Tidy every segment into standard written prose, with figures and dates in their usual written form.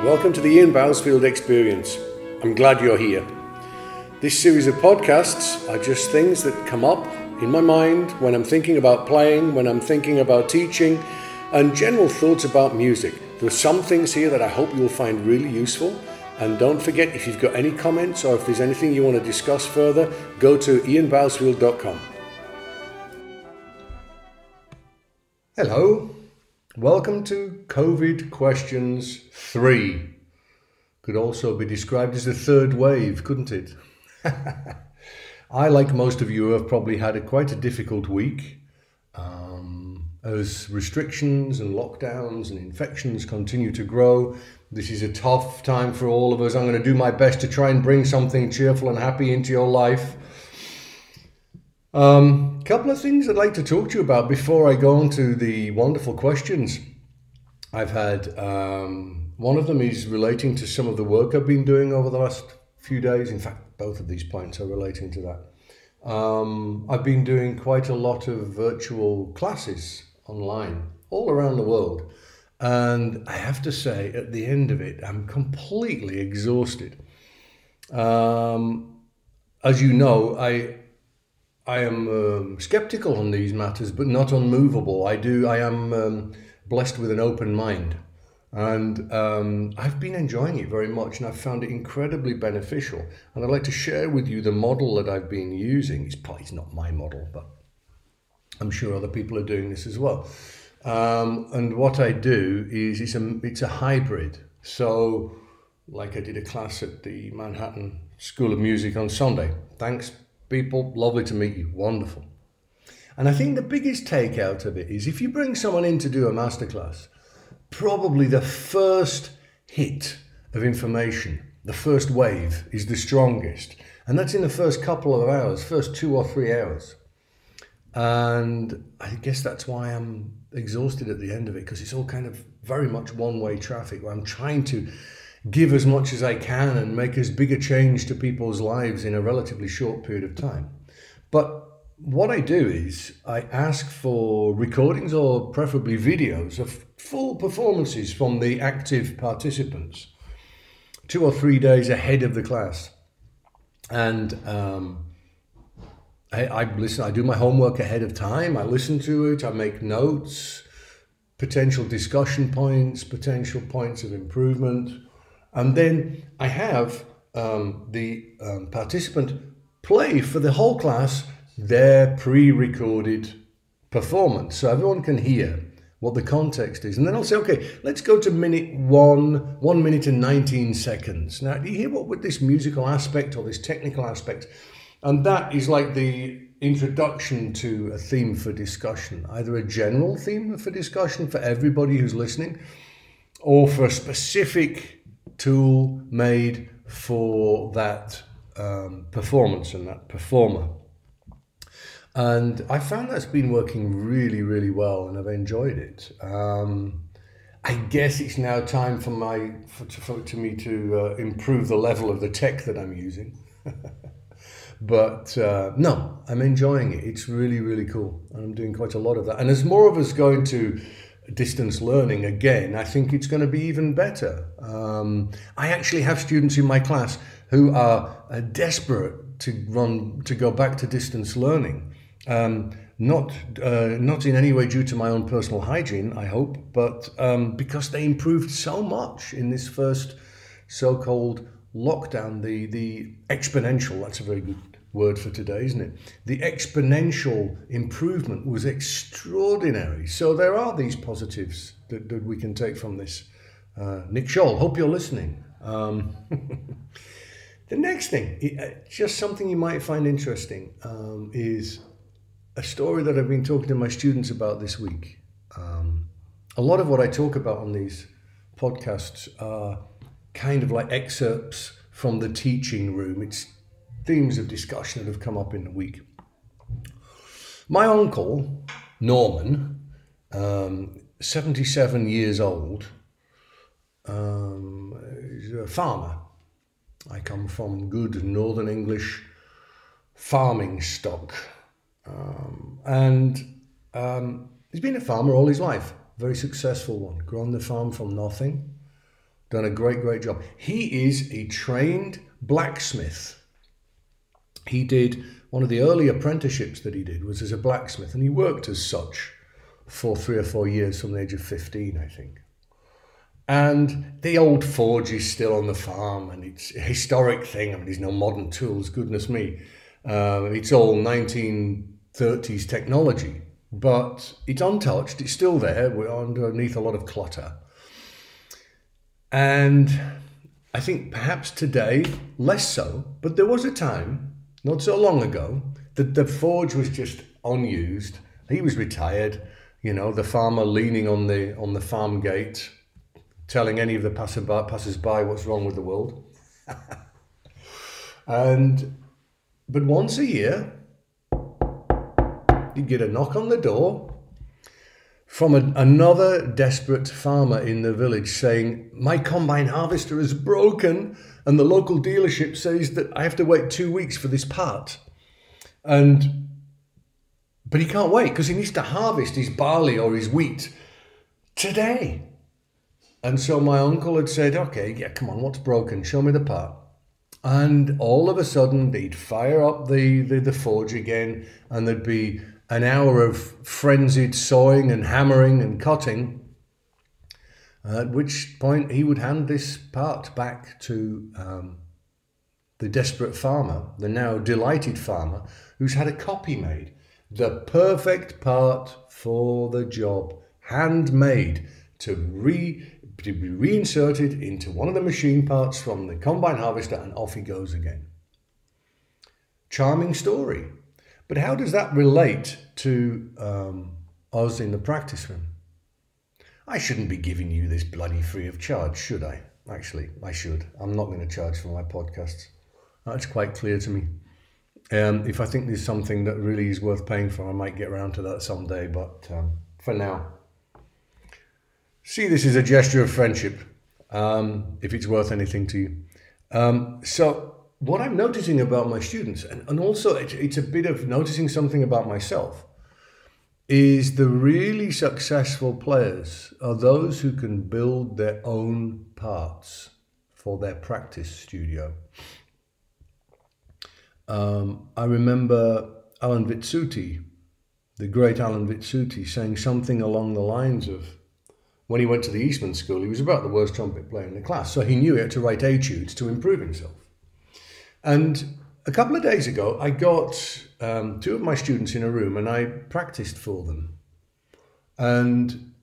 Welcome to the Ian Bousfield Experience. I'm glad you're here. This series of podcasts are just things that come up in my mind when I'm thinking about playing, when I'm thinking about teaching, and general thoughts about music. There are some things here that I hope you'll find really useful. And don't forget, if you've got any comments or if there's anything you want to discuss further, go to ianbousfield.com. Hello. Welcome to COVID Questions 3. Could also be described as the third wave, couldn't it? I, like most of you, have probably had quite a difficult week as restrictions and lockdowns and infections continue to grow. This is a tough time for all of us. I'm going to do my best to try and bring something cheerful and happy into your life. Couple of things I'd like to talk to you about before I go on to the wonderful questions I've had. One of them is relating to some of the work I've been doing over the last few days. In fact, both of these points are relating to that. I've been doing quite a lot of virtual classes online all around the world. And I have to say, at the end of it, I'm completely exhausted. As you know, I am skeptical on these matters, but not unmovable. I am blessed with an open mind, and I've been enjoying it very much, and I've found it incredibly beneficial. And I'd like to share with you the model that I've been using. It's not my model, but I'm sure other people are doing this as well. And what I do is it's a hybrid. So, like I did a class at the Manhattan School of Music on Sunday. Thanks, people. Lovely to meet you. Wonderful. And I think the biggest take out of it is if you bring someone in to do a masterclass, probably the first hit of information, the first wave, is the strongest. And that's in the first couple of hours, first 2 or 3 hours. And I guess that's why I'm exhausted at the end of it, because it's all kind of very much one-way traffic, where I'm trying to give as much as I can and make as big a change to people's lives in a relatively short period of time. But what I do is I ask for recordings, or preferably videos, of full performances from the active participants 2 or 3 days ahead of the class. And I listen. I do my homework ahead of time. I listen to it. I make notes, potential discussion points, potential points of improvement. And then I have the participant play for the whole class their pre-recorded performance, so everyone can hear what the context is. And then I'll say, okay, let's go to minute 1 minute and 19 seconds. Now, do you hear what with this musical aspect or this technical aspect? And that is like the introduction to a theme for discussion, either a general theme for discussion for everybody who's listening, or for a specific tool made for that performance and that performer. And I found that's been working really, really well, and I've enjoyed it. I guess it's now time for me to improve the level of the tech that I'm using. But no, I'm enjoying it. It's really, really cool. And I'm doing quite a lot of that. And as more of us go into distance learning again, I think it's going to be even better. I actually have students in my class who are desperate to go back to distance learning. Not in any way due to my own personal hygiene, I hope, but because they improved so much in this first so-called lockdown. The exponential, that's a very good word for today, isn't it? The exponential improvement was extraordinary. So there are these positives that we can take from this. Nick Scholl, hope you're listening. The next thing, just something you might find interesting, is a story that I've been talking to my students about this week. A lot of what I talk about on these podcasts are kind of like excerpts from the teaching room. It's themes of discussion that have come up in the week. My uncle, Norman, 77 years old, is a farmer. I come from good Northern English farming stock. And he's been a farmer all his life, very successful one, grown the farm from nothing, done a great job. He is a trained blacksmith. He did, one of the early apprenticeships that he did was as a blacksmith, and he worked as such for 3 or 4 years from the age of 15, I think. And the old forge is still on the farm, and it's a historic thing. I mean, there's no modern tools, goodness me. It's all 1930s technology, but it's untouched. It's still there. We're underneath a lot of clutter. And I think perhaps today, less so, but there was a time, not so long ago, that the forge was just unused. He was retired, you know, the farmer leaning on the farm gate, telling any of the passers-by what's wrong with the world. But once a year, you'd get a knock on the door from another desperate farmer in the village saying, my combine harvester is broken and the local dealership says that I have to wait 2 weeks for this part. But he can't wait because he needs to harvest his barley or his wheat today. And so my uncle had said, okay, yeah, come on, what's broken? Show me the part. And all of a sudden, they'd fire up the forge again, and there'd be an hour of frenzied sawing and hammering and cutting, at which point he would hand this part back to the desperate farmer, the now delighted farmer, who's had a copy made. The perfect part for the job, handmade, to be reinserted into one of the machine parts from the combine harvester, and off he goes again. Charming story. But how does that relate to us in the practice room? I shouldn't be giving you this bloody free of charge, should I? Actually, I should. I'm not going to charge for my podcasts. That's quite clear to me. If I think there's something that really is worth paying for, I might get around to that someday. But for now, see this as a gesture of friendship, if it's worth anything to you. So what I'm noticing about my students, and also it's a bit of noticing something about myself, is the really successful players are those who can build their own parts for their practice studio. I remember Alan Vitsuti, the great Alan Vitsuti, saying something along the lines of, when he went to the Eastman School, he was about the worst trumpet player in the class, so he knew he had to write etudes to improve himself. And a couple of days ago, I got 2 of my students in a room and I practiced for them. And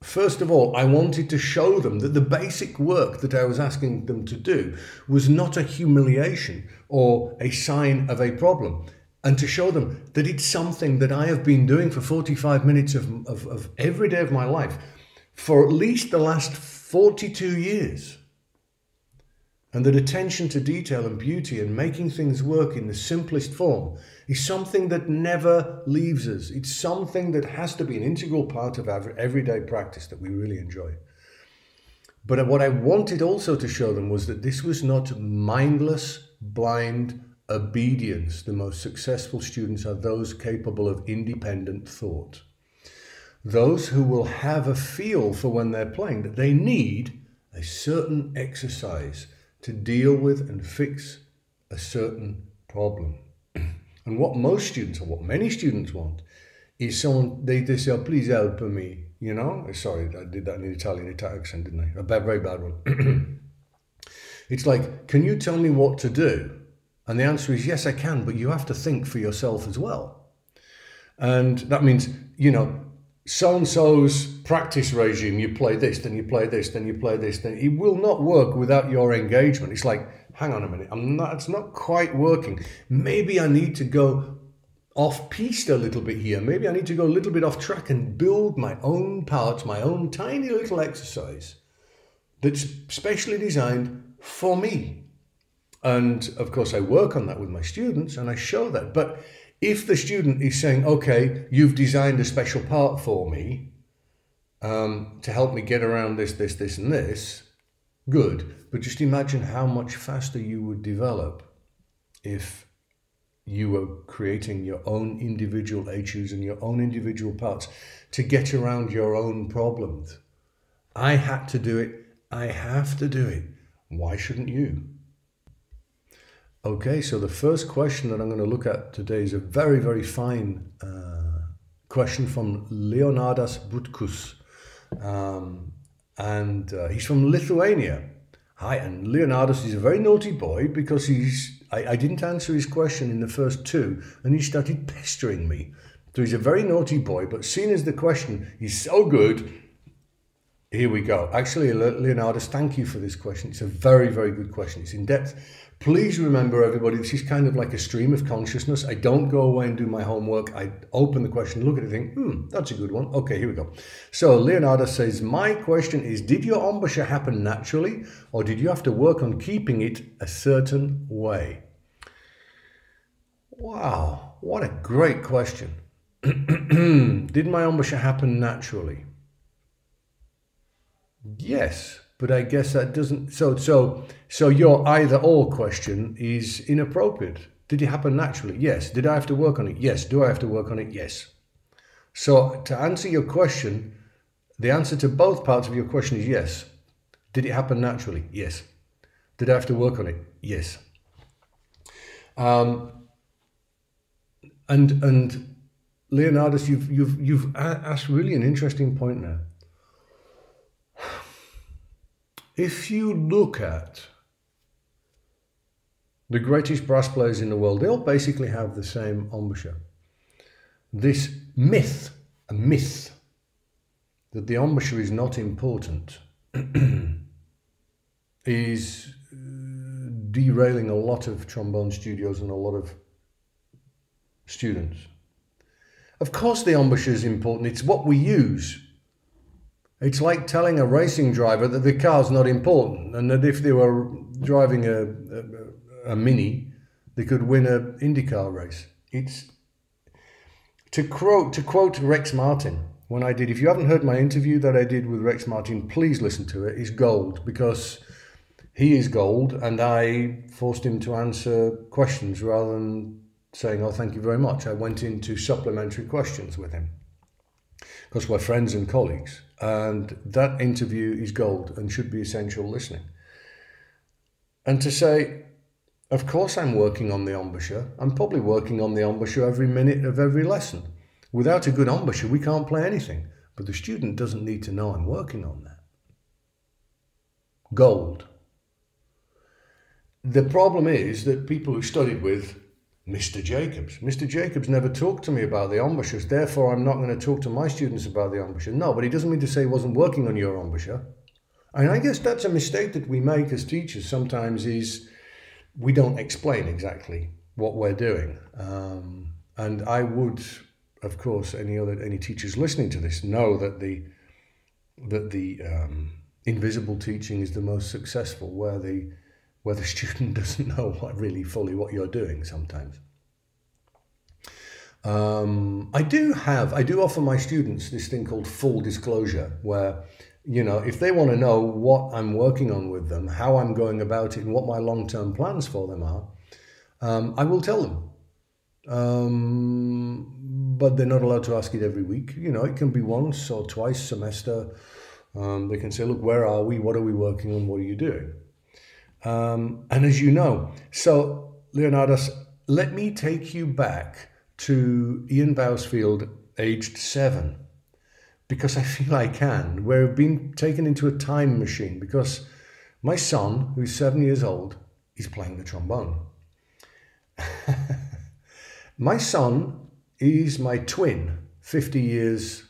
first of all, I wanted to show them that the basic work that I was asking them to do was not a humiliation or a sign of a problem, and to show them that it's something that I have been doing for 45 minutes of every day of my life for at least the last 42 years. And that attention to detail and beauty and making things work in the simplest form is something that never leaves us. It's something that has to be an integral part of our everyday practice that we really enjoy. But what I wanted also to show them was that this was not mindless, blind obedience. The most successful students are those capable of independent thought. Those who will have a feel for when they're playing that they need a certain exercise to deal with and fix a certain problem. And what most students, or what many students want, is someone, they say, oh, please help me, you know? Sorry, I did that in an Italian accent, didn't I? A very bad one. It's like, can you tell me what to do? And the answer is, yes, I can, but you have to think for yourself as well. And that means, you know, so-and-so's practice regime, you play this, then you play this, then you play this, then it will not work without your engagement. It's like, hang on a minute, it's not quite working. Maybe I need to go off-piste a little bit here. Maybe I need to go a little bit off track and build my own part, my own tiny little exercise that's specially designed for me. And of course, I work on that with my students and I show that. But if the student is saying, okay, you've designed a special part for me to help me get around this, and this, good. But just imagine how much faster you would develop if you were creating your own individual etudes and your own individual parts to get around your own problems. I had to do it I have to do it. Why shouldn't you? Okay, so the first question that I'm going to look at today is a very, very fine question from Leonardas Butkus. He's from Lithuania. Hi, and Leonardas is a very naughty boy because I didn't answer his question in the first two and he started pestering me. So he's a very naughty boy, but seeing as the question is so good, here we go. Actually, Leonardas, thank you for this question. It's a very, very good question. It's in depth. Please remember, everybody, this is kind of like a stream of consciousness. I don't go away and do my homework. I open the question, look at it, think, that's a good one. Okay, here we go. So Leonardas says, my question is, did your embouchure happen naturally or did you have to work on keeping it a certain way? Wow, what a great question. Did my embouchure happen naturally? Yes, but I guess that doesn't. So your either or question is inappropriate. Did it happen naturally? Yes. Did I have to work on it? Yes. Do I have to work on it? Yes. So to answer your question, the answer to both parts of your question is yes. Did it happen naturally? Yes. Did I have to work on it? Yes. And Leonardas, you've asked really an interesting point now. If you look at the greatest brass players in the world, they all basically have the same embouchure. This myth, a myth, that the embouchure is not important is derailing a lot of trombone studios and a lot of students. Of course the embouchure is important, it's what we use. It's like telling a racing driver that the car's not important and that if they were driving a Mini, they could win an IndyCar race. It's to quote Rex Martin, when I did, if you haven't heard my interview that I did with Rex Martin, please listen to it. It's gold because he is gold and I forced him to answer questions rather than saying, oh, thank you very much. I went into supplementary questions with him because we're friends and colleagues. And that interview is gold and should be essential listening. And to say, of course I'm working on the embouchure. I'm probably working on the embouchure every minute of every lesson. Without a good embouchure, we can't play anything. But the student doesn't need to know I'm working on that. Gold. The problem is that people who studied with Mr. Jacobs never talked to me about the embouchures, therefore I'm not going to talk to my students about the embouchure. No, but he doesn't mean to say he wasn't working on your embouchure. And I guess that's a mistake that we make as teachers sometimes, is we don't explain exactly what we're doing. And I would, of course, any teachers listening to this know that the invisible teaching is the most successful, where the student doesn't know fully what you're doing sometimes. I do offer my students this thing called full disclosure, where, if they want to know what I'm working on with them, how I'm going about it, and what my long-term plans for them are, I will tell them. But they're not allowed to ask it every week. It can be once or twice a semester. They can say, look, where are we? What are we working on? What are you doing? And as you know, so Leonardas, let me take you back to Ian Bousfield, aged 7, because I feel I can. We're being taken into a time machine because my son, who's 7 years old, is playing the trombone. My son is my twin, 50 years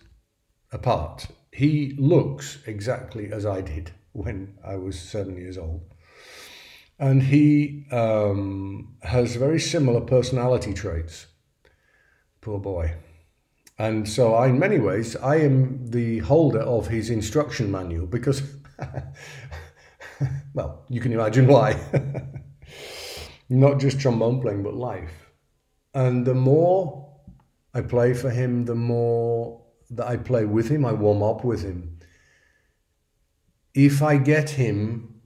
apart. He looks exactly as I did when I was 7 years old. And he has very similar personality traits. Poor boy. And so in many ways, I am the holder of his instruction manual because, well, you can imagine why. Not just trombone playing, but life. And the more I play for him, the more that I play with him, I warm up with him. If I get him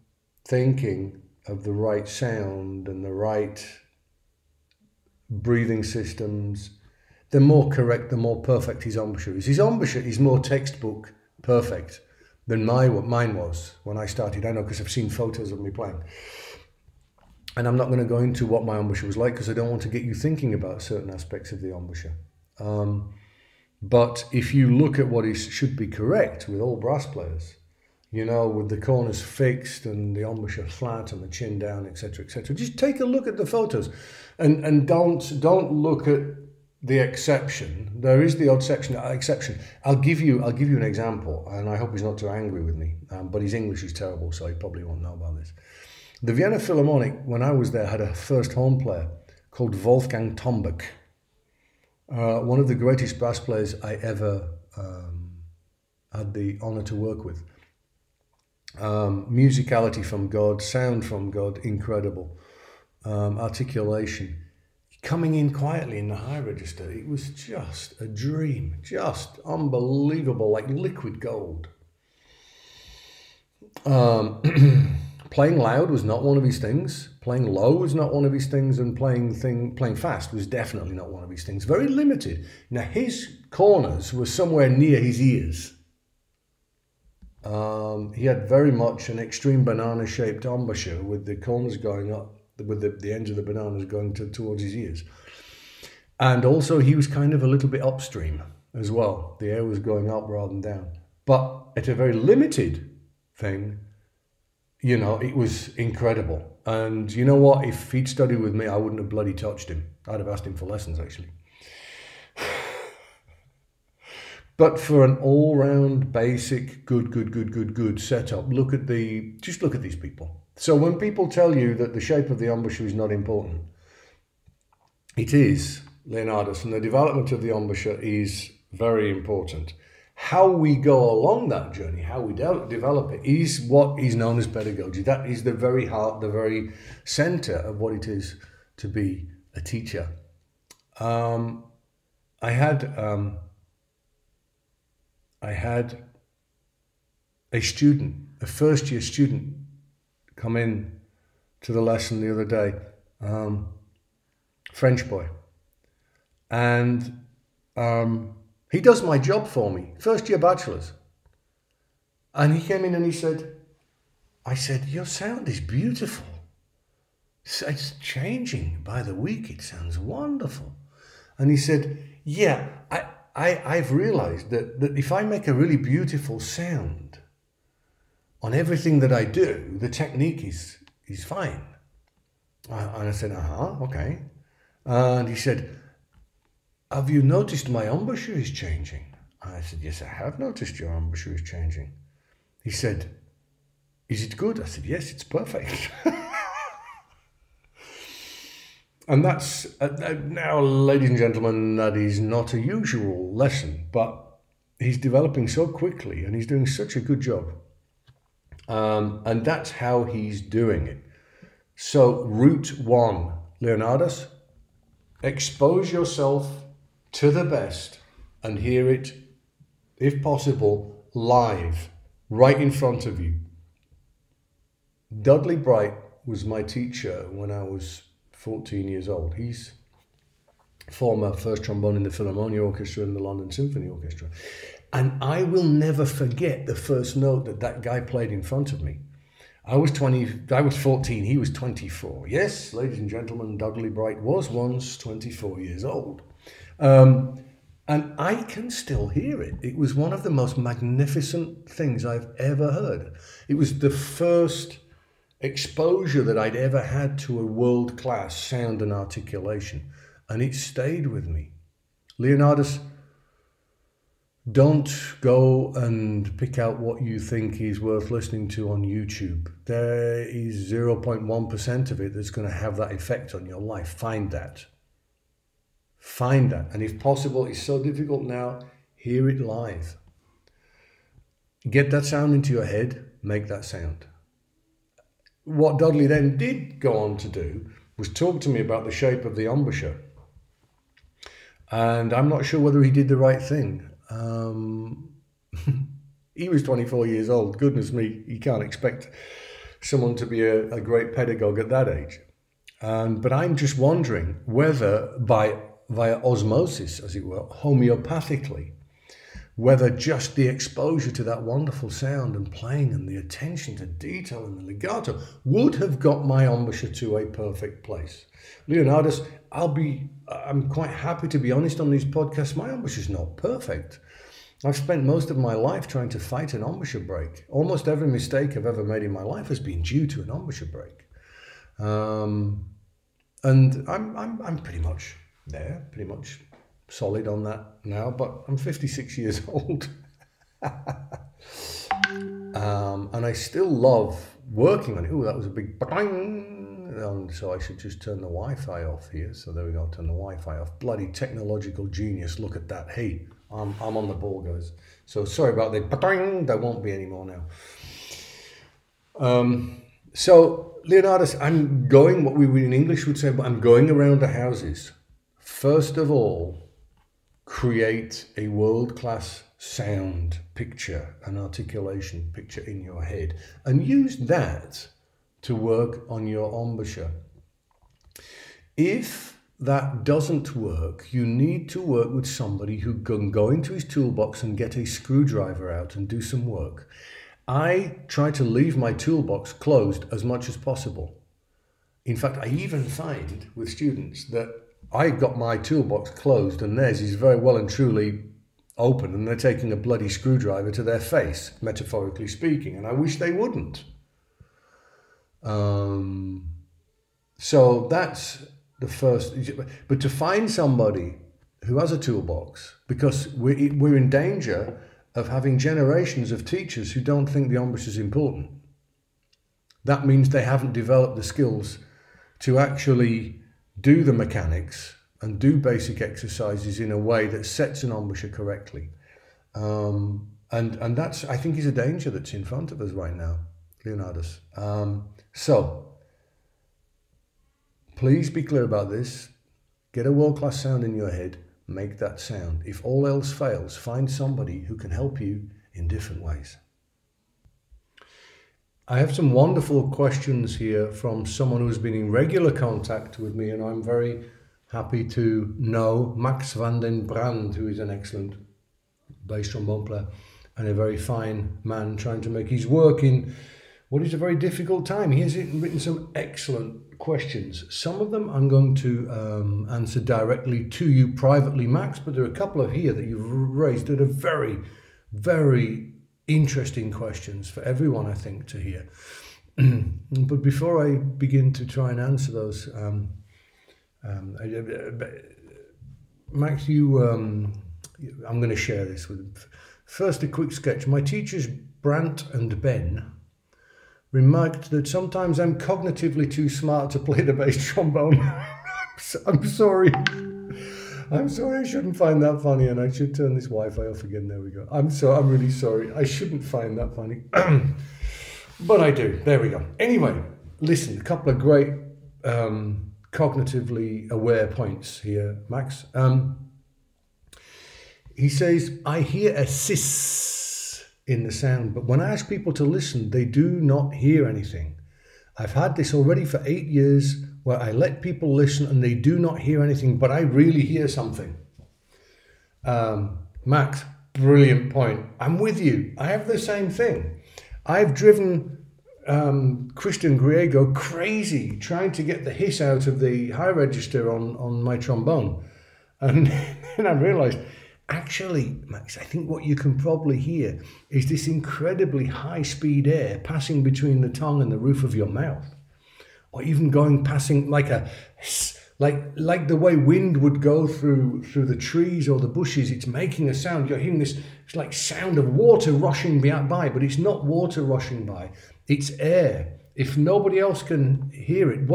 thinking of the right sound and the right breathing systems, the more correct, the more perfect his embouchure is. His embouchure is more textbook perfect than mine was when I started. I know because I've seen photos of me playing. And I'm not going to go into what my embouchure was like because I don't want to get you thinking about certain aspects of the embouchure. But if you look at what should be correct with all brass players, you know, with the corners fixed and the embouchure flat and the chin down, etc., etc., just take a look at the photos, and don't look at the exception. There is the odd exception. I'll give you an example, and I hope he's not too angry with me. But his English is terrible, so he probably won't know about this. The Vienna Philharmonic, when I was there, had a first horn player called Wolfgang Tombeck. One of the greatest brass players I ever had the honor to work with. Musicality from God, sound from God, incredible. Articulation. Coming in quietly in the high register, it was just a dream, just unbelievable, like liquid gold. Playing loud was not one of his things. Playing low was not one of his things, and playing fast was definitely not one of his things. Very limited. Now his corners were somewhere near his ears. He had very much an extreme banana-shaped embouchure with the corners going up, with the ends of the bananas going towards his ears. And also he was kind of a little bit upstream as well. The air was going up rather than down. But at a very limited thing, you know, it was incredible. And you know what? If he'd studied with me, I wouldn't have bloody touched him. I'd have asked him for lessons, actually. But for an all-round, basic, good setup, just look at these people. So when people tell you that the shape of the embouchure is not important, it is, Leonardus, and the development of the embouchure is very important. How we go along that journey, how we develop it, is what is known as pedagogy. That is the very heart, the very center of what it is to be a teacher. I had a student, a first-year student, come in to the lesson the other day, French boy, and he does my job for me, first-year bachelor's. And he came in and he said, I said, your sound is beautiful. It's changing by the week. It sounds wonderful. And he said, yeah, I've realized that if I make a really beautiful sound on everything that I do, the technique is fine. And I said, okay. And he said, have you noticed my embouchure is changing? And I said, yes, I have noticed your embouchure is changing. He said, is it good? I said, yes, it's perfect. And that's, now, ladies and gentlemen, that is not a usual lesson, but he's developing so quickly and he's doing such a good job. And that's how he's doing it. So route one, Leonardus, expose yourself to the best and hear it, if possible, live, right in front of you. Dudley Bright was my teacher when I was 14 years old. He's former first trombone in the Philharmonia Orchestra and the London Symphony Orchestra. And I will never forget the first note that guy played in front of me. I was 14, he was 24. Yes, ladies and gentlemen, Dudley Bright was once 24 years old. And I can still hear it. It was one of the most magnificent things I've ever heard. It was the first exposure that I'd ever had to a world-class sound and articulation, and it stayed with me. Leonardus, don't go and pick out what you think is worth listening to on YouTube. There is 0.1% of it that's going to have that effect on your life. Find that. Find that. And if possible, it's so difficult now, hear it live. Get that sound into your head, make that sound. What Dudley then did go on to do was talk to me about the shape of the embouchure. And I'm not sure whether he did the right thing. He was 24 years old. Goodness me, you can't expect someone to be a great pedagogue at that age. But I'm just wondering whether via osmosis, as it were, homeopathically, whether just the exposure to that wonderful sound and playing and the attention to detail and the legato would have got my embouchure to a perfect place. Leonardus, I'm quite happy to be honest on these podcasts. My embouchure is not perfect. I've spent most of my life trying to fight an embouchure break. Almost every mistake I've ever made in my life has been due to an embouchure break. And I'm pretty much there, pretty much solid on that now, but I'm 56 years old. And I still love working on it. Oh, that was a big bang. So I should just turn the Wi-Fi off here. So there we go, turn the Wi-Fi off. Bloody technological genius, look at that. Hey, I'm on the ball, guys. So sorry about the bang, there won't be any more now. So Leonardus, I'm going, what we in English would say, but I'm going around the houses. First of all, create a world-class sound picture, an articulation picture in your head, and use that to work on your embouchure. If that doesn't work, you need to work with somebody who can go into his toolbox and get a screwdriver out and do some work. I try to leave my toolbox closed as much as possible. In fact, I even find with students that I got my toolbox closed and theirs is very well and truly open, and they're taking a bloody screwdriver to their face, metaphorically speaking, and I wish they wouldn't. So that's the first. But to find somebody who has a toolbox, because we're in danger of having generations of teachers who don't think the embouchure is important. That means they haven't developed the skills to actually do the mechanics and do basic exercises in a way that sets an embouchure correctly. And that's, I think, is a danger that's in front of us right now, Leonardus. So please be clear about this. Get a world-class sound in your head. Make that sound. If all else fails, find somebody who can help you in different ways. I have some wonderful questions here from someone who's been in regular contact with me, and I'm very happy to know Max van den Brand, who is an excellent bass trombone player and a very fine man trying to make his work in what is a very difficult time. He has written some excellent questions. Some of them I'm going to answer directly to you privately, Max, but there are a couple of here that you've raised that are very, very interesting questions for everyone, I think, to hear. But before I begin to try and answer those, Max, I'm going to share this with you. First, a quick sketch. My teachers, Brant and Ben, remarked that sometimes I'm cognitively too smart to play the bass trombone. I'm sorry. I'm sorry, I shouldn't find that funny, and I should turn this Wi-Fi off again. There we go. I'm really sorry. I shouldn't find that funny. But I do. There we go. Anyway, listen, a couple of great cognitively aware points here, Max. He says, I hear a sis in the sound, but when I ask people to listen, they do not hear anything. I've had this already for 8 years, where I let people listen and they do not hear anything, but I really hear something. Max, brilliant point. I'm with you. I have the same thing. I've driven Christian Griego crazy trying to get the hiss out of the high register on my trombone. And then I realized, actually, Max, I think what you can probably hear is this incredibly high-speed air passing between the tongue and the roof of your mouth. Or even passing like the way wind would go through the trees or the bushes. It's making a sound. You're hearing this, it's like sound of water rushing by, but it's not water rushing by. It's air. If nobody else can hear it,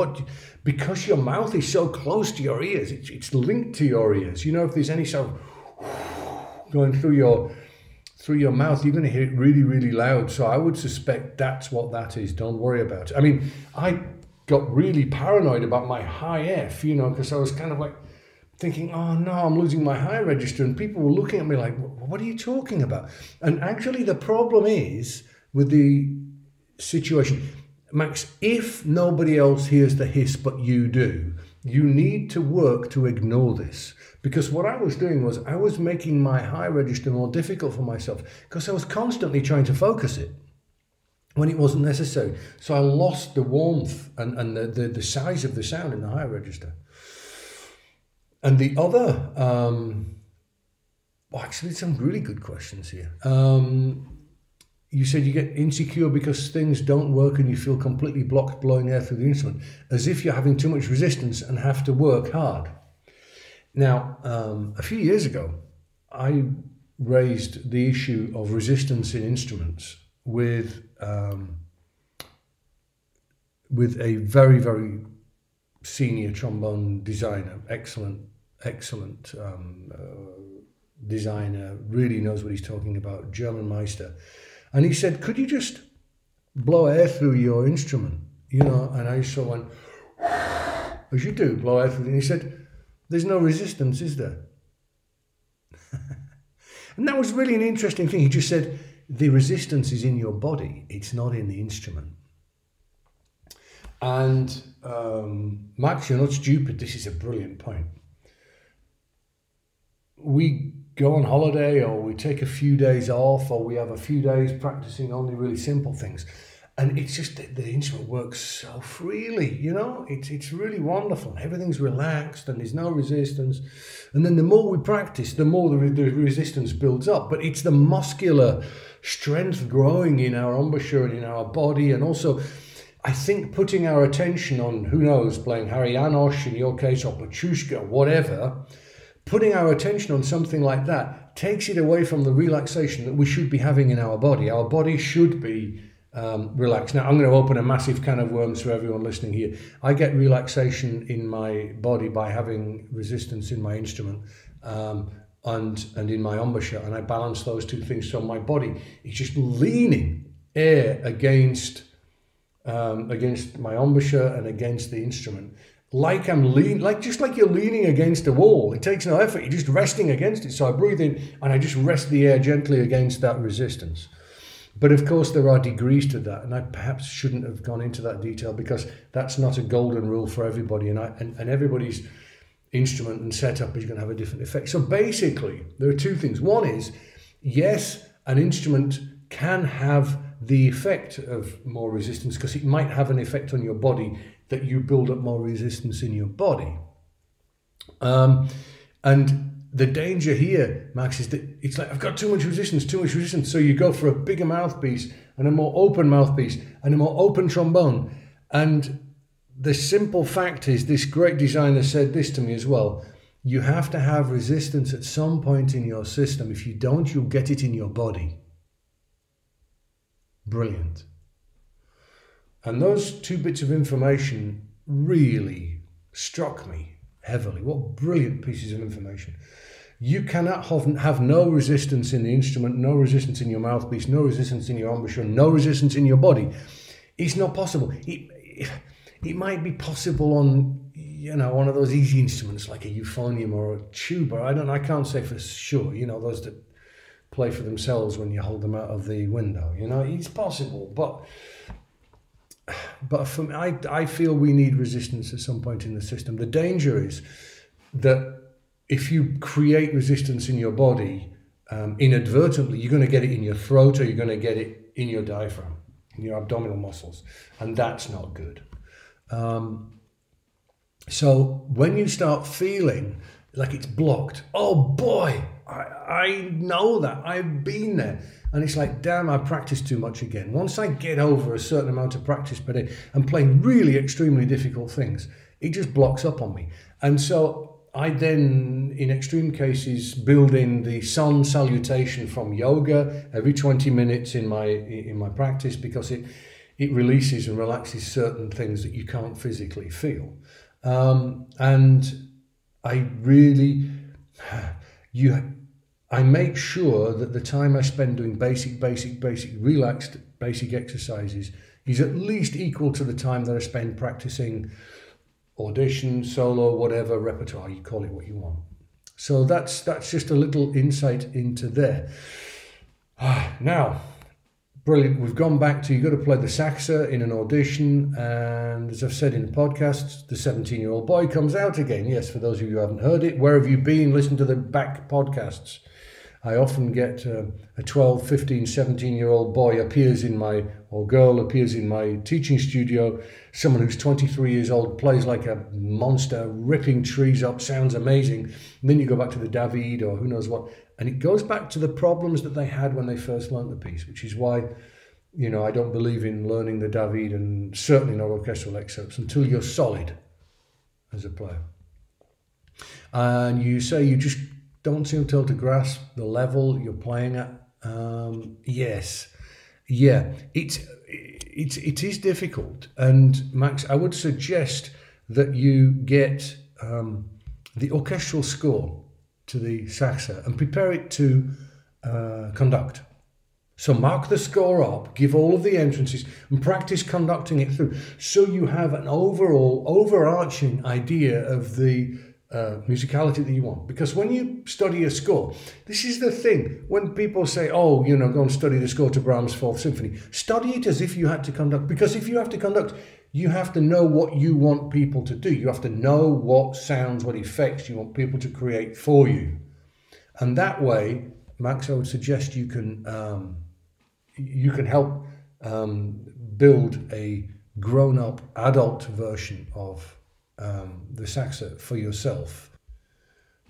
because your mouth is so close to your ears, it's linked to your ears. You know, if there's any sort of going through your mouth, you're going to hear it really, really loud. So I would suspect that's what that is. Don't worry about it. I mean, I got really paranoid about my high F, you know, because I was kind of like thinking, oh no, I'm losing my high register. And people were looking at me like, what are you talking about? And actually the problem is with the situation, Max, if nobody else hears the hiss but you do, You need to work to ignore this, because what I was doing was I was making my high register more difficult for myself because I was constantly trying to focus it when it wasn't necessary. So I lost the warmth and the size of the sound in the high register. And the other, well, actually, some really good questions here. You said you get insecure because things don't work and you feel completely blocked blowing air through the instrument, as if you're having too much resistance and have to work hard. Now, a few years ago, I raised the issue of resistance in instruments with a very, very senior trombone designer, excellent designer, really knows what he's talking about, German Meister. And he said, could you just blow air through your instrument? You know, and I just went, as you do, blow air through. And he said, there's no resistance, is there? And that was really an interesting thing. He just said, the resistance is in your body. It's not in the instrument. And Max, you're not stupid. This is a brilliant point. We go on holiday, or we take a few days off, or we have a few days practicing only really simple things, and it's just the instrument works so freely, you know. It's really wonderful. Everything's relaxed and there's no resistance, and then the more we practice, the more the resistance builds up. But it's the muscular strength growing in our embouchure and in our body, and also I think putting our attention on, who knows, playing Harry Janosch in your case, or Petrushka, or whatever. Putting our attention on something like that takes it away from the relaxation that we should be having in our body. Our body should be relaxed. Now, I'm going to open a massive can of worms for everyone listening here. I get relaxation in my body by having resistance in my instrument and in my embouchure, and I balance those two things. So my body is just leaning air against my embouchure and against the instrument. Like I'm just like you're leaning against a wall. It takes no effort. You're just resting against it. So I breathe in and I just rest the air gently against that resistance. But of course, there are degrees to that, and I perhaps shouldn't have gone into that detail because that's not a golden rule for everybody, and everybody's instrument and setup is going to have a different effect. So basically, there are two things. One is, yes, an instrument can have the effect of more resistance because it might have an effect on your body, that you build up more resistance in your body. And the danger here, Max, is that it's like, I've got too much resistance. So you go for a bigger mouthpiece and a more open mouthpiece and a more open trombone. And the simple fact is, this great designer said this to me as well, you have to have resistance at some point in your system. If you don't, you'll get it in your body. Brilliant. And those two bits of information really struck me heavily. What brilliant pieces of information. You cannot have no resistance in the instrument, no resistance in your mouthpiece, no resistance in your embouchure, no resistance in your body. It's not possible. It might be possible on, you know, one of those easy instruments like a euphonium or a tuba. I can't say for sure, you know, those that play for themselves when you hold them out of the window. You know, it's possible, but for me, I feel we need resistance at some point in the system. The danger is that if you create resistance in your body inadvertently, you're going to get it in your throat, or you're going to get it in your diaphragm, in your abdominal muscles, and that's not good. So when you start feeling like it's blocked, oh boy, I know that, I've been there. And it's like, damn, I practiced too much again. Once I get over a certain amount of practice per day and playing really extremely difficult things, it just blocks up on me. And so I then, in extreme cases, build in the sun salutation from yoga every 20 minutes in my practice, because it releases and relaxes certain things that you can't physically feel. And I really, I make sure that the time I spend doing basic, relaxed, basic exercises is at least equal to the time that I spend practicing audition, solo, whatever, repertoire, you call it what you want. So that's just a little insight into there. Now, brilliant. We've gone back to, you've got to play the saxa in an audition. And as I've said in the podcast, the 17-year-old boy comes out again. Yes, for those of you who haven't heard it, where have you been? Listen to the back podcasts. I often get a 12, 15, 17-year-old boy appears in my, or girl appears in my teaching studio. Someone who's 23 years old, plays like a monster, ripping trees up, sounds amazing. And then you go back to the David or who knows what. And it goes back to the problems that they had when they first learned the piece, which is why, you know, I don't believe in learning the David and certainly not orchestral excerpts until you're solid as a player. And you say you just don't seem to be able to grasp the level you're playing at. Yes, yeah, it is difficult. And Max, I would suggest that you get the orchestral score to the saxa and prepare it to conduct. So mark the score up, give all of the entrances and practice conducting it through, so you have an overall overarching idea of the musicality that you want. Because when you study a score, this is the thing, when people say, oh, you know, go and study the score to Brahms' Fourth Symphony, study it as if you had to conduct, because if you have to conduct, you have to know what you want people to do. You have to know what sounds, what effects you want people to create for you. And that way, Max, I would suggest you can help build a grown-up adult version of the saxa for yourself.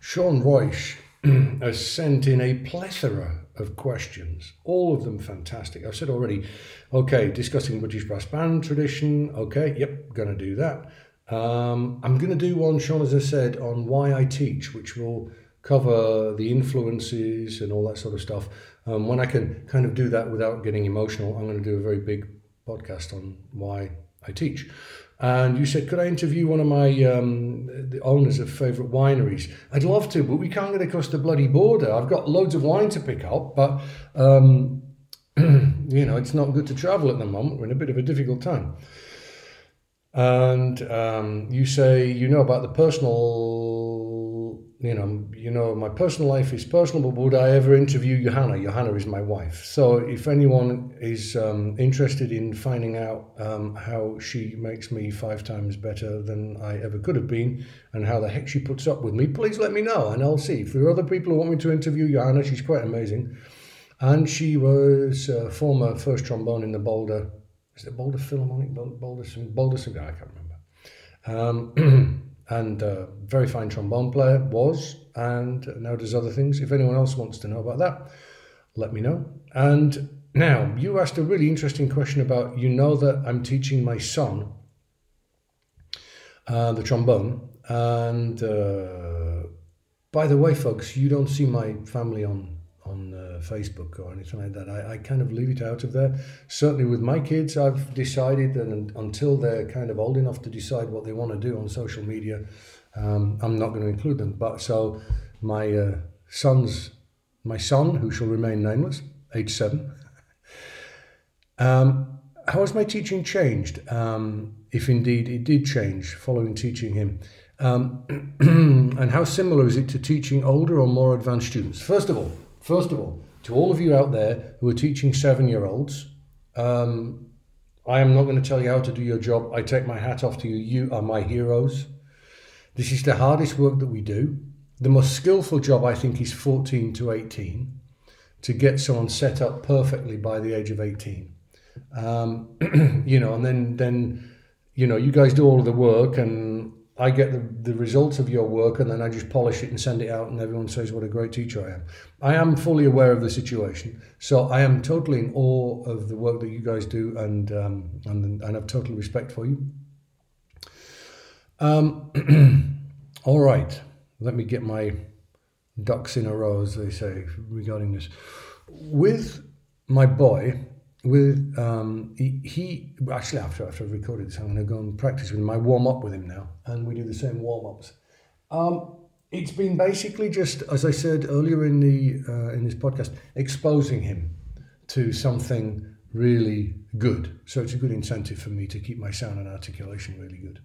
Sean Royce has sent in a plethora of questions, all of them fantastic. I've said already, okay, discussing British brass band tradition. Okay, yep, going to do that. I'm going to do one, Sean, as I said, on why I teach, which will cover the influences and all that sort of stuff. When I can kind of do that without getting emotional, I'm going to do a very big podcast on why I teach. And you said, could I interview one of my the owners of favourite wineries? I'd love to, but we can't get across the bloody border. I've got loads of wine to pick up, but you know, it's not good to travel at the moment. We're in a bit of a difficult time. And you say, you know, about the personal, you know, my personal life is personal, but would I ever interview Johanna? Johanna is my wife. So if anyone is interested in finding out how she makes me 5 times better than I ever could have been and how the heck she puts up with me, please let me know and I'll see. If there are other people who want me to interview Johanna, she's quite amazing. And she was former first trombone in the Boulder, is it Boulder Philharmonic? Boulder, I can't remember. And very fine trombone player, was, and now does other things. If anyone else wants to know about that, let me know. And now, you asked a really interesting question about, you know that I'm teaching my son the trombone. And by the way, folks, you don't see my family on Facebook or anything like that. I kind of leave it out of there. Certainly with my kids, I've decided that until they're kind of old enough to decide what they want to do on social media, I'm not going to include them. But so my son, who shall remain nameless, age 7, how has my teaching changed? If indeed it did change following teaching him. And how similar is it to teaching older or more advanced students? First of all, to all of you out there who are teaching 7-year-olds, I am not going to tell you how to do your job. I take my hat off to you. You are my heroes. This is the hardest work that we do. The most skillful job, I think, is 14 to 18, to get someone set up perfectly by the age of 18. You know, and then, you know, you guys do all of the work and I get the results of your work and then I just polish it and send it out and everyone says what a great teacher I am. I am fully aware of the situation. So I am totally in awe of the work that you guys do and have total respect for you. All right, let me get my ducks in a row, as they say, regarding this. With my boy, he actually, after I've recorded this, I'm going to go and practice with him. I warm up with him now, and we do the same warm-ups. It's been basically just, as I said earlier in this podcast, exposing him to something really good. So it's a good incentive for me to keep my sound and articulation really good.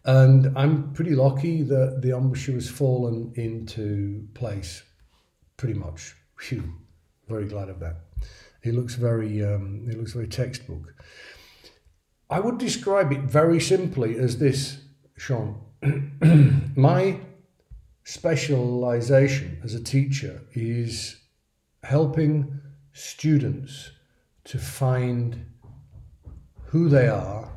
And I'm pretty lucky that the embouchure has fallen into place, pretty much. Phew, very glad of that. It looks very textbook. I would describe it very simply as this, Sean. My specialization as a teacher is helping students to find who they are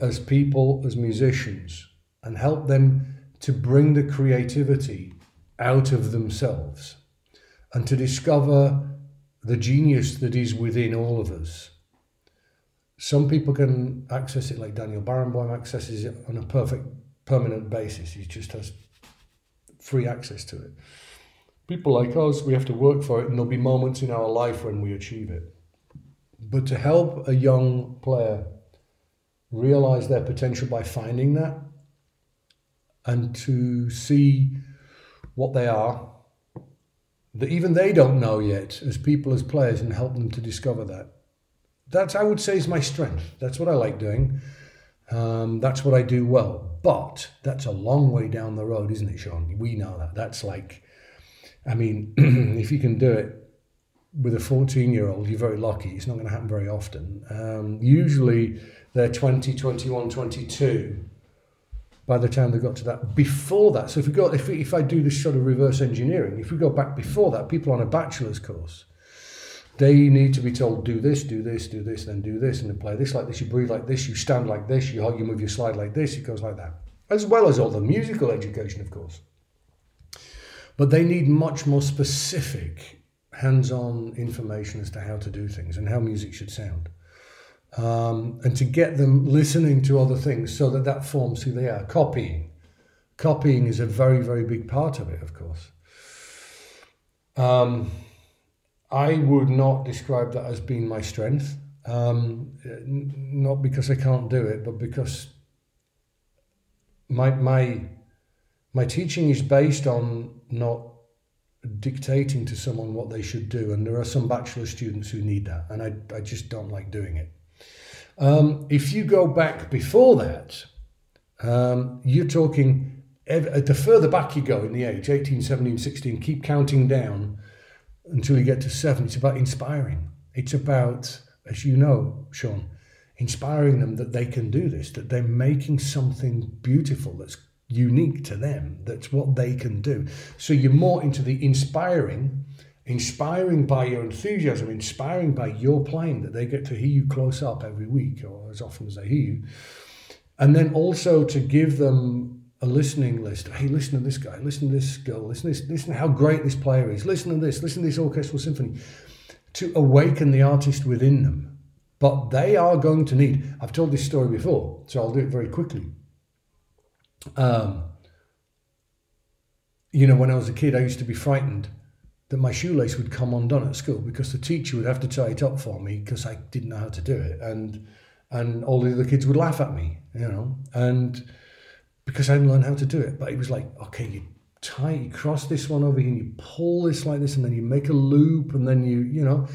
as people, as musicians, and help them to bring the creativity out of themselves and to discover the genius that is within all of us. Some people can access it like Daniel Barenboim accesses it on a perfect permanent basis. He just has free access to it. People like us, we have to work for it, and there'll be moments in our life when we achieve it. But to help a young player realize their potential by finding that and to see what they are, that even they don't know yet as people, as players, and help them to discover that. That's, I would say, is my strength. That's what I like doing. That's what I do well. But that's a long way down the road, isn't it, Sean? We know that. That's like, I mean, if you can do it with a 14-year-old, you're very lucky. It's not going to happen very often. Usually they're 20, 21, 22 by the time they got to that. Before that, so if I do this sort of reverse engineering, if we go back before that, people on a bachelor's course, they need to be told, do this, do this, do this, then do this, and then play this like this, you breathe like this, you stand like this, you move your slide like this, it goes like that. As well as all the musical education, of course. But they need much more specific hands-on information as to how to do things and how music should sound. And to get them listening to other things so that that forms who they are. Copying. Copying is a very, very big part of it, of course. I would not describe that as being my strength, not because I can't do it, but because my teaching is based on not dictating to someone what they should do, and there are some bachelor students who need that, and I just don't like doing it. If you go back before that, you're talking, the further back you go in the age, 18, 17, 16, keep counting down until you get to 7, it's about inspiring. It's about, as you know, Sean, inspiring them that they can do this, that they're making something beautiful that's unique to them, that's what they can do. So you're more into the inspiring by your enthusiasm, inspiring by your playing, that they get to hear you close up every week or as often as they hear you. And then also to give them a listening list. Hey, listen to this guy, listen to this girl, listen to how great this player is, listen to this orchestral symphony, to awaken the artist within them. But they are going to need, I've told this story before, so I'll do it very quickly. You know, when I was a kid, I used to be frightened that my shoelace would come undone at school because the teacher would have to tie it up for me because I didn't know how to do it. And all the other kids would laugh at me, you know, and because I hadn't learned how to do it. But it was like, okay, you cross this one over here and you pull this like this and then you make a loop and then you know.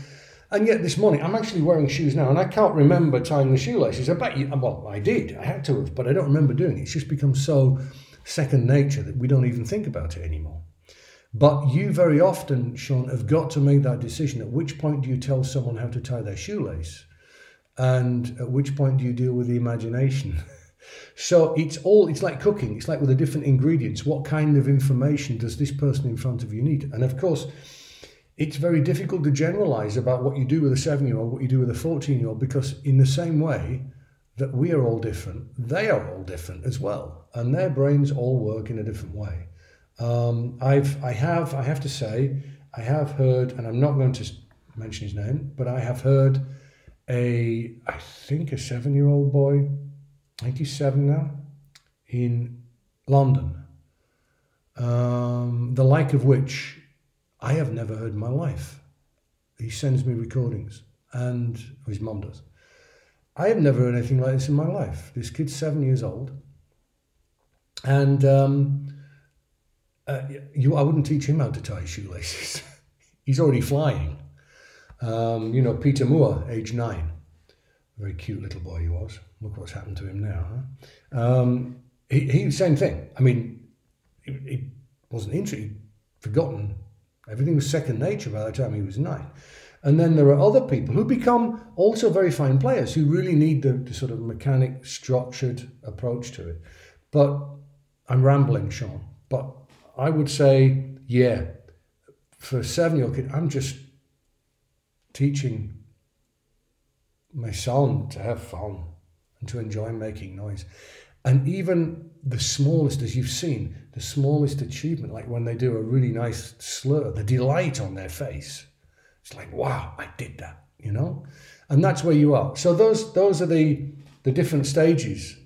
And yet this morning, I'm actually wearing shoes now and I can't remember tying the shoelaces. I bet you, well, I did, I had to have, but I don't remember doing it. It's just become so second nature that we don't even think about it anymore. But you very often, Sean, have got to make that decision. At which point do you tell someone how to tie their shoelace? And at which point do you deal with the imagination? So it's like cooking. It's like with the different ingredients. What kind of information does this person in front of you need? And of course, it's very difficult to generalize about what you do with a 7-year-old, what you do with a 14-year-old, because in the same way that we are all different, they are all different as well. And their brains all work in a different way. I have to say, I have heard, and I'm not going to mention his name, but I have heard I think a 7-year-old boy, I think he's 7 now, in London, the like of which I have never heard in my life. He sends me recordings, and his mum does. I have never heard anything like this in my life. This kid's 7 years old, and I wouldn't teach him how to tie shoelaces. He's already flying. You know, Peter Moore, age 9. Very cute little boy he was. Look what's happened to him now. Huh? He same thing. I mean, he wasn't interested. He'd forgotten. Everything was second nature by the time he was 9. And then there are other people who become also very fine players who really need the sort of mechanic, structured approach to it. But I'm rambling, Sean. But I would say, yeah, for a 7-year-old kid, I'm just teaching my son to have fun and to enjoy making noise. And even the smallest, as you've seen, the smallest achievement, like when they do a really nice slur, the delight on their face. It's like, wow, I did that, you know? And that's where you are. So those are the different stages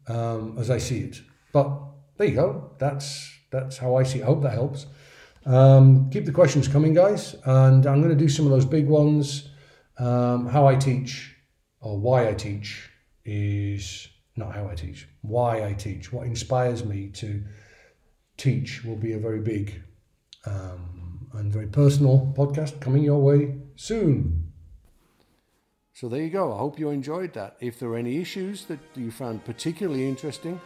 as I see it. But there you go. That's how I see it. I hope that helps. Keep the questions coming, guys. And I'm going to do some of those big ones. How I teach, or why I teach, is not how I teach. Why I teach. What inspires me to teach will be a very big and very personal podcast coming your way soon. So there you go. I hope you enjoyed that. If there are any issues that you found particularly interesting,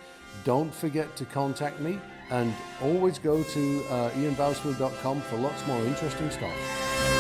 don't forget to contact me, and always go to ianbousfield.com for lots more interesting stuff.